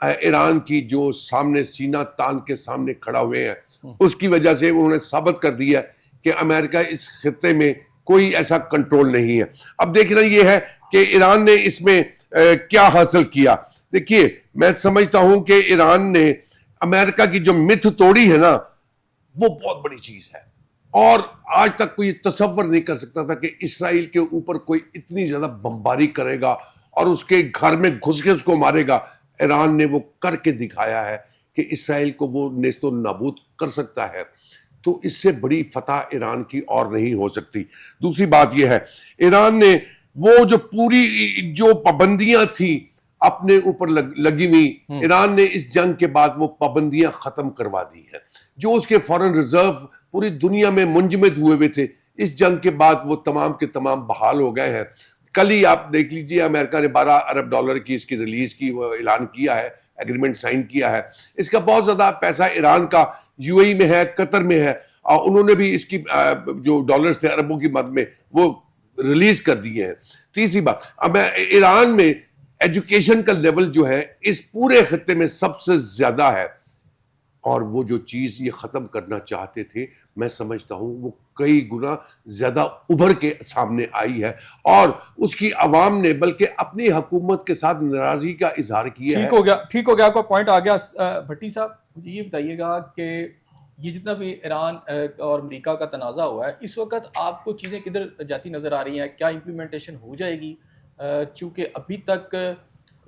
Speaker 4: ایران کی جو سامنے سینہ تان کے سامنے کھڑا ہوئے ہیں, اس کی وجہ سے انہوں نے ثابت کر دیا کہ امریکہ اس خطے میں کوئی ایسا کنٹرول نہیں ہے. اب دیکھنا یہ ہے کہ ایران نے اس میں کیا حاصل کیا. دیکھیے میں سمجھتا ہوں کہ ایران نے امریکہ کی جو متھ توڑی ہے نا, وہ بہت بڑی چیز ہے. اور آج تک کوئی تصور نہیں کر سکتا تھا کہ اسرائیل کے اوپر کوئی اتنی زیادہ بمباری کرے گا اور اس کے گھر میں گھس کے اس کو مارے گا. ایران نے وہ کر کے دکھایا ہے کہ اسرائیل کو وہ نیست و نابود کر سکتا ہے. تو اس سے بڑی فتح ایران کی اور نہیں ہو سکتی. دوسری بات یہ ہے, ایران نے وہ جو پوری جو پابندیاں تھیں اپنے اوپر لگی ہوئی, ایران نے اس جنگ کے بعد وہ پابندیاں ختم کروا دی ہیں. جو اس کے فارن ریزرو پوری دنیا میں منجمد ہوئے تھے, اس جنگ کے بعد وہ تمام کے تمام بحال ہو گئے ہیں. کل ہی آپ دیکھ لیجئے امریکہ نے $12 ارب کی اس کی ریلیز کی وہ اعلان کیا ہے, ایگریمنٹ سائن کیا ہے. اس کا بہت زیادہ پیسہ ایران کا یو اے ای میں ہے, قطر میں ہے, اور انہوں نے بھی اس کی جو ڈالرز تھے اربوں کی مد میں وہ ریلیز کر دیے ہیں. تیسری بات, اب ایران میں ایجوکیشن کا لیول جو ہے اس پورے خطے میں سب سے زیادہ ہے, اور وہ جو چیز یہ ختم کرنا چاہتے تھے میں سمجھتا ہوں وہ کئی گنا زیادہ ابھر کے سامنے آئی ہے, اور اس کی عوام نے بلکہ اپنی حکومت کے ساتھ ناراضگی کا اظہار کیا ہے.
Speaker 2: ٹھیک ہو گیا, آپ کا پوائنٹ آ گیا. بھٹی صاحب مجھے یہ بتائیے گا کہ یہ جتنا بھی ایران اور امریکہ کا تنازع ہوا ہے, اس وقت آپ کو چیزیں کدھر جاتی نظر آ رہی ہیں؟ کیا امپلیمنٹیشن ہو جائے گی؟ چونکہ ابھی تک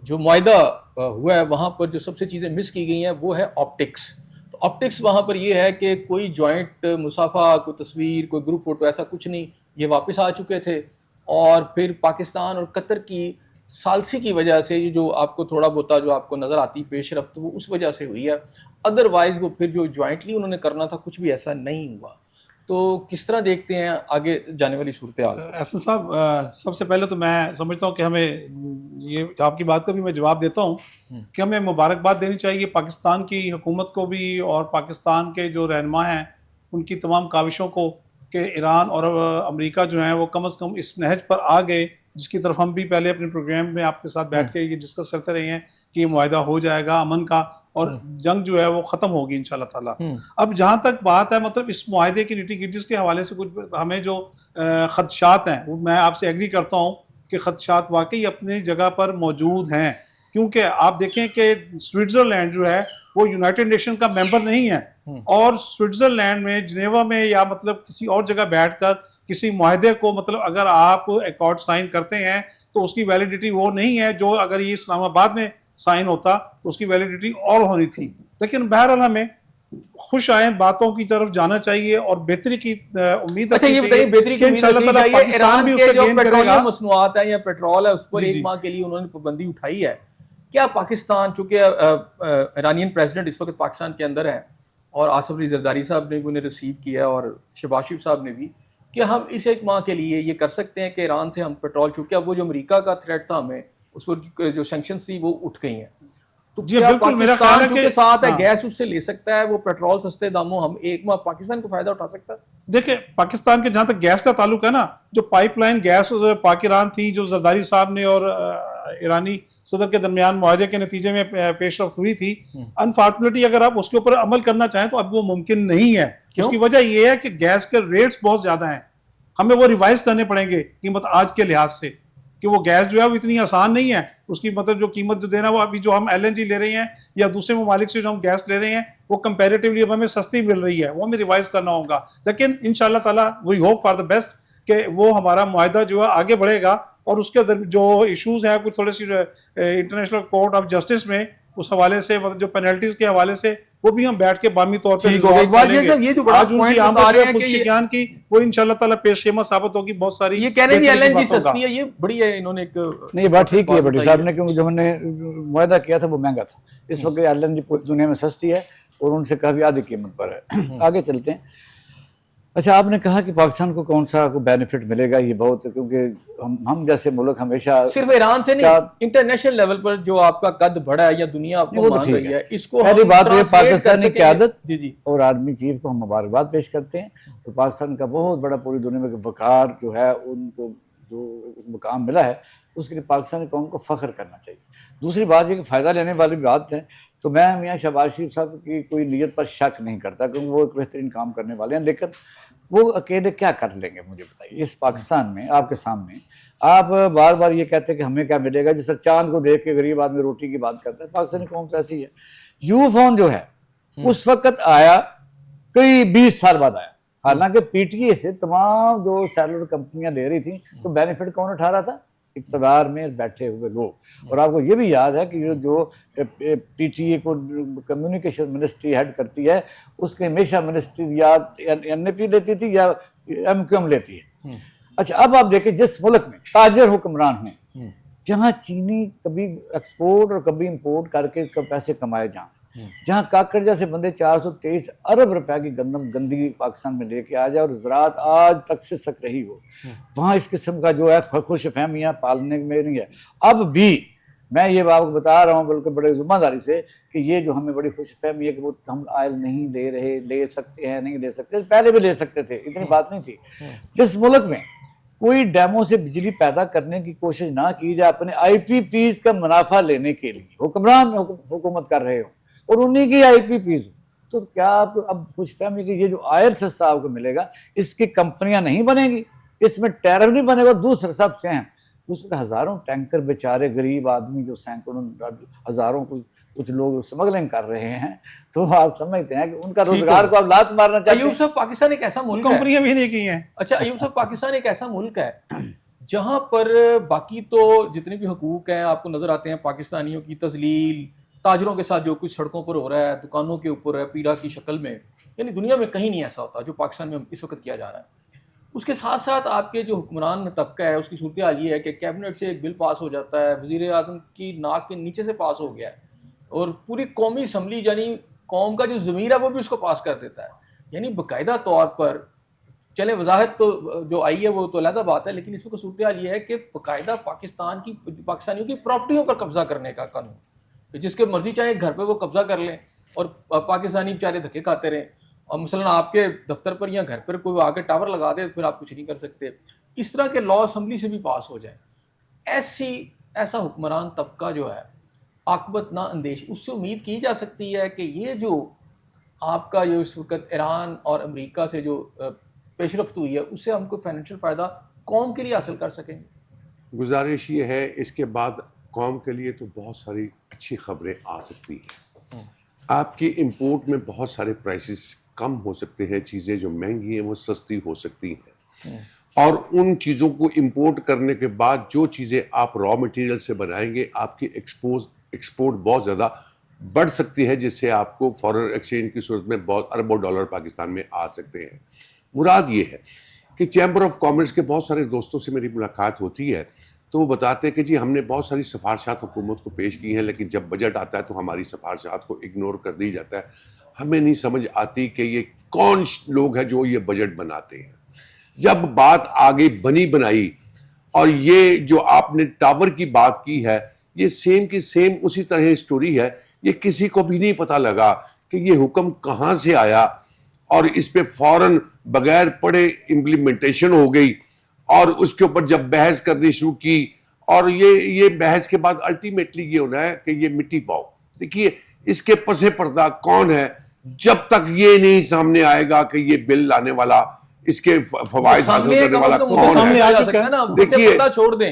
Speaker 2: جو معاہدہ ہوا ہے وہاں پر جو سب سے چیزیں مس کی گئی ہیں وہ ہے آپٹکس. تو آپٹکس وہاں پر یہ ہے کہ کوئی جوائنٹ مصافحہ, کوئی تصویر, کوئی گروپ فوٹو, ایسا کچھ نہیں. یہ واپس آ چکے تھے, اور پھر پاکستان اور قطر کی ثالثی کی وجہ سے جو آپ کو تھوڑا بہت جو آپ کو نظر آتی پیش رفت وہ اس وجہ سے ہوئی ہے. ادروائز وہ پھر جو جوائنٹلی انہوں نے کرنا تھا کچھ بھی ایسا نہیں ہوا. تو کس طرح دیکھتے ہیں آگے جانے والی صورتحال؟
Speaker 5: احسن صاحب, سب سے پہلے تو میں سمجھتا ہوں کہ ہمیں یہ آپ کی بات کا بھی میں جواب دیتا ہوں کہ ہمیں مبارکباد دینی چاہیے پاکستان کی حکومت کو بھی اور پاکستان کے جو رہنما ہیں ان کی تمام کاوشوں کو کہ ایران اور امریکہ جو ہیں وہ کم از کم اس نہج پر آ گئے جس کی طرف ہم بھی پہلے اپنے پروگرام میں آپ کے ساتھ بیٹھ کے یہ ڈسکس کرتے رہے ہیں کہ یہ معاہدہ ہو جائے گا امن کا, اور جنگ جو ہے وہ ختم ہوگی انشاءاللہ تعالیٰ. اب جہاں تک بات ہے مطلب اس معاہدے کی نیٹی گریٹیز کے حوالے سے کچھ ہمیں جو خدشات ہیں وہ میں آپ سے ایگری کرتا ہوں کہ خدشات واقعی اپنی جگہ پر موجود ہیں, کیونکہ آپ دیکھیں کہ سوئٹزرلینڈ جو ہے وہ یونائٹڈ نیشن کا ممبر نہیں ہے, اور سوئٹزرلینڈ میں جنیوا میں یا مطلب کسی اور جگہ بیٹھ کر کسی معاہدے کو مطلب اگر آپ ایکارڈ سائن کرتے ہیں تو اس کی ویلیڈیٹی وہ نہیں ہے جو اگر یہ اسلام آباد میں سائن ہوتا تو اس کی ویلیڈیٹی اور ہونی تھی. لیکن بہرحال ہمیں خوش آئند باتوں کی طرف جانا چاہیے اور بہتری کی امید
Speaker 2: اچھا یہ بتائیے بہتری کی امید رکھنی چاہیے.
Speaker 5: پاکستان بھی اس سے
Speaker 2: جو
Speaker 5: گین کرے
Speaker 2: پیٹرولیم
Speaker 5: گا.
Speaker 2: مصنوعات ہیں یا پیٹرول ہے اس پر ایک ماہ کے لیے انہوں نے پابندی اٹھائی ہے. کیا پاکستان, چونکہ ایرانین پریزیڈنٹ اس وقت پاکستان کے اندر ہیں اور آصف علی زرداری صاحب نے بھی انہیں ریسیو کیا اور شہباز شریف صاحب نے بھی, کہ ہم اس ایک ماہ کے لیے یہ کر سکتے ہیں کہ ایران سے ہم پیٹرول, چونکہ وہ جو امریکہ کا تھریٹ تھا ہمیں اس پر جو سینکشنز تھی وہ اٹھ گئی ہیں, تو
Speaker 5: جی
Speaker 2: کیا
Speaker 5: بالکل میرا خیال
Speaker 2: پاکستان
Speaker 5: ہے کہ
Speaker 2: ساتھ ہے گیس اس سے لے سکتا ہے, وہ پیٹرول سستے داموں ہم ایک ماہ پاکستان کو فائدہ اٹھا سکتا ہے؟
Speaker 5: دیکھیں پاکستان کے جہاں تک گیس کا تعلق ہے نا, جو پائپ لائن گیس پاک ایران تھی جو زرداری صاحب نے اور ایرانی صدر کے درمیان معاہدے کے نتیجے میں پیش رفت ہوئی تھی, انفارچونیٹلی اگر آپ اس کے اوپر عمل کرنا چاہیں تو اب وہ ممکن نہیں ہے. اس کی وجہ یہ ہے کہ گیس کے ریٹس بہت زیادہ ہیں, ہمیں وہ ریوائز کرنے پڑیں گے قیمت آج کے لحاظ سے, کہ وہ گیس جو ہے وہ اتنی آسان نہیں ہے, اس کی مطلب جو قیمت جو دینا وہ ابھی جو ہم LNG لے رہے ہیں یا دوسرے ممالک سے جو ہم گیس لے رہے ہیں وہ کمپیریٹیولی اب ہمیں سستی مل رہی ہے, وہ ہمیں ریوائز کرنا ہوگا. لیکن انشاءاللہ تعالیٰ we hope for the best کہ وہ ہمارا معاہدہ جو ہے آگے بڑھے گا اور اس کے جو ایشوز ہیں کوئی تھوڑے سی انٹرنیشنل کورٹ آف جسٹس میں اس حوالے سے جو پینلٹیز کے حوالے سے وہ بھی ہم بیٹھ کے بامی طور پہ
Speaker 2: یہ جو بڑا
Speaker 5: آج ان کی آمد جو ہے شکیان کی وہ انشاءاللہ تعالیٰ پیش خدمت ثابت ہوگی. بہت ساری
Speaker 2: یہ کہہ رہے ہیں ایل این جی سستی ہے, یہ بڑی ہے, انہوں نے ایک
Speaker 3: نہیں بات ٹھیک کی ہے بھٹی صاحب نے, کیونکہ جو ہم نے معاہدہ کیا تھا وہ مہنگا تھا. اس وقت ایل این جی پوری دنیا میں سستی ہے اور ان سے کافی آدھی قیمت پر ہے. آگے چلتے ہیں. اچھا آپ نے کہا کہ پاکستان کو کون سا بینیفٹ ملے گا, یہ بہت, کیونکہ ہم جیسے ملک ہمیشہ
Speaker 2: صرف ایران سے نہیں, انٹرنیشنل لیول پر جو آپ کا قد بڑھا ہے یا دنیا آپ کو مان رہی ہے, اس کو
Speaker 3: پہلی بات یہ پاکستانی قیادت
Speaker 2: جی جی
Speaker 3: اور آرمی چیف کو ہم مبارکباد پیش کرتے ہیں. تو پاکستان کا بہت بڑا پوری دنیا میں وقار جو ہے, ان کو جو مقام ملا ہے, اس کے لیے پاکستانی قوم کو فخر کرنا چاہیے. دوسری بات یہ کہ فائدہ لینے والی بات ہے, تو میں میاں شہباز شریف صاحب کی کوئی نیت پر شک نہیں کرتا, کیونکہ وہ ایک بہترین کام کرنے والے ہیں. لیکن وہ اکیلے کیا کر لیں گے مجھے بتائیے. اس پاکستان میں آپ کے سامنے آپ بار بار یہ کہتے ہیں کہ ہمیں کیا ملے گا, جس طرح چاند کو دیکھ کے غریب آدمی روٹی کی بات کرتا ہے. پاکستانی قوم تو ایسی ہے. یو فون جو ہے اس وقت آیا, کئی 20 سال بعد آیا, حالانکہ پی ٹی اے سے تمام جو سیلولر کمپنیاں لے رہی تھیں, تو بینیفٹ کون اٹھا رہا تھا؟ اقتدار میں بیٹھے ہوئے لوگ. اور آپ کو یہ بھی یاد ہے کہ جو پی ٹی اے کو کمیونیکیشن منسٹری ہیڈ کرتی ہے, اس کے ہمیشہ منسٹری یا این اے پی لیتی تھی یا ایم کیو ایم لیتی ہے. اچھا اب آپ دیکھیں جس ملک میں تاجر حکمران ہوں, جہاں چینی کبھی ایکسپورٹ اور کبھی امپورٹ کر کے پیسے کمائے جہاں کاکڑ جیسے بندے 423 ارب روپے کی گندگی پاکستان میں لے کے آ جائے اور زراعت آج تک سے سک رہی ہو, وہاں اس قسم کا جو ہے خوش فہمیاں پالنے میں نہیں ہے. اب بھی میں یہ آپ کو بتا رہا ہوں بلکہ بڑے ذمہ داری سے کہ یہ جو ہمیں بڑی خوش فہمی ہے کہ وہ ہم آئل نہیں لے رہے, لے سکتے ہیں, نہیں لے سکتے, پہلے بھی لے سکتے تھے, اتنی بات نہیں تھی. جس ملک میں کوئی ڈیمو سے بجلی پیدا کرنے کی کوشش نہ کی جائے, اپنے آئی پی پیز کا منافع لینے کے لیے حکمران حکومت کر رہے ہوں اور انہی کی آئی پی پیز ہوں, تو کیا آپ اب خوش فہمی کہ یہ جو آئل سستا آپ کو ملے گا, اس کی کمپنیاں نہیں بنیں گی, اس میں ٹیرف نہیں بنے گا. اور دوسرا سب سے اہم, دوسرے ہزاروں ٹینکر بیچارے غریب آدمی جو سینکڑوں ہزاروں کچھ لوگ اسمگلنگ کر رہے ہیں, تو آپ سمجھتے ہیں کہ ان کا روزگار کو آپ لات مارنا چاہتے ہیں.
Speaker 2: ایوب صاحب پاکستان ایک ایسا ملک ہے,
Speaker 5: کمپنیاں بھی نہیں کی ہیں.
Speaker 2: اچھا ایوب صاحب پاکستان ایک ایسا ملک ہے جہاں پر باقی تو جتنے بھی حقوق ہیں آپ کو نظر آتے ہیں, پاکستانیوں کی تذلیل, تاجروں کے ساتھ جو کچھ سڑکوں پر ہو رہا ہے, دکانوں کے اوپر ہے, پیڑا کی شکل میں, یعنی دنیا میں کہیں نہیں ایسا ہوتا جو پاکستان میں اس وقت کیا جا رہا ہے. اس کے ساتھ ساتھ آپ کے جو حکمران طبقہ ہے اس کی صورتحال یہ ہے کہ کیبنٹ سے ایک بل پاس ہو جاتا ہے, وزیر اعظم کی ناک کے نیچے سے پاس ہو گیا ہے, اور پوری قومی اسمبلی یعنی قوم کا جو ضمیر ہے وہ بھی اس کو پاس کر دیتا ہے. یعنی باقاعدہ طور پر چلیں وضاحت تو جو آئی ہے وہ تو علیحدہ بات ہے, لیکن اس میں صورتحال یہ ہے کہ باقاعدہ پاکستانیوں کی پراپرٹیوں پر قبضہ کرنے کا قانون, کہ جس کے مرضی چاہے گھر پہ وہ قبضہ کر لیں اور پاکستانی بیچارے دھکے کھاتے رہیں. اور مثلاً آپ کے دفتر پر یا گھر پر کوئی آ کے ٹاور لگا دے, پھر آپ کچھ نہیں کر سکتے. اس طرح کے لا اسمبلی سے بھی پاس ہو جائیں. ایسا حکمران طبقہ جو ہے عاقبت نہ اندیش, اس سے امید کی جا سکتی ہے کہ یہ جو آپ کا جو اس وقت ایران اور امریکہ سے جو پیش رفت ہوئی ہے, اس سے ہم کو فائنینشیل فائدہ قوم کے لیے حاصل کر سکیں گے.
Speaker 4: گزارش یہ ہے اس کے بعد قوم کے لیے تو بہت ساری اچھی خبریں آ سکتی ہیں. آپ کی امپورٹ میں بہت سارے پرائسز کم ہو سکتے ہیں, چیزیں جو مہنگی ہیں وہ سستی ہو سکتی ہیں, اور ان چیزوں کو امپورٹ کرنے کے بعد جو چیزیں آپ را مٹیریل سے بنائیں گے, آپ کی ایکسپورٹ بہت زیادہ بڑھ سکتی ہے, جس سے آپ کو فارن ایکسچینج کی صورت میں بہت اربوں ڈالر پاکستان میں آ سکتے ہیں. مراد یہ ہے کہ چیمبر آف کامرس کے بہت سارے دوستوں سے میری ملاقات ہوتی ہے, تو وہ بتاتے ہیں کہ جی ہم نے بہت ساری سفارشات حکومت کو پیش کی ہیں, لیکن جب بجٹ آتا ہے تو ہماری سفارشات کو اگنور کر دی جاتا ہے. ہمیں نہیں سمجھ آتی کہ یہ کون لوگ ہیں جو یہ بجٹ بناتے ہیں. جب بات آگے بنائی, اور یہ جو آپ نے ٹاور کی بات کی ہے, یہ سیم کی سیم اسی طرح سٹوری ہے. یہ کسی کو بھی نہیں پتا لگا کہ یہ حکم کہاں سے آیا, اور اس پہ فوراً بغیر پڑھے امپلیمنٹیشن ہو گئی, اور اس کے اوپر جب بحث کرنی شروع کی, اور یہ بحث کے بعد الٹیمیٹلی یہ ہونا ہے کہ یہ مٹی پاؤ. دیکھیے اس کے پس پردہ کون ہے, جب تک یہ نہیں سامنے آئے گا کہ یہ بل لانے والا, اس کے فوائد حاصل کرنے والا کون ہے.
Speaker 2: دیکھیے چھوڑ دیں,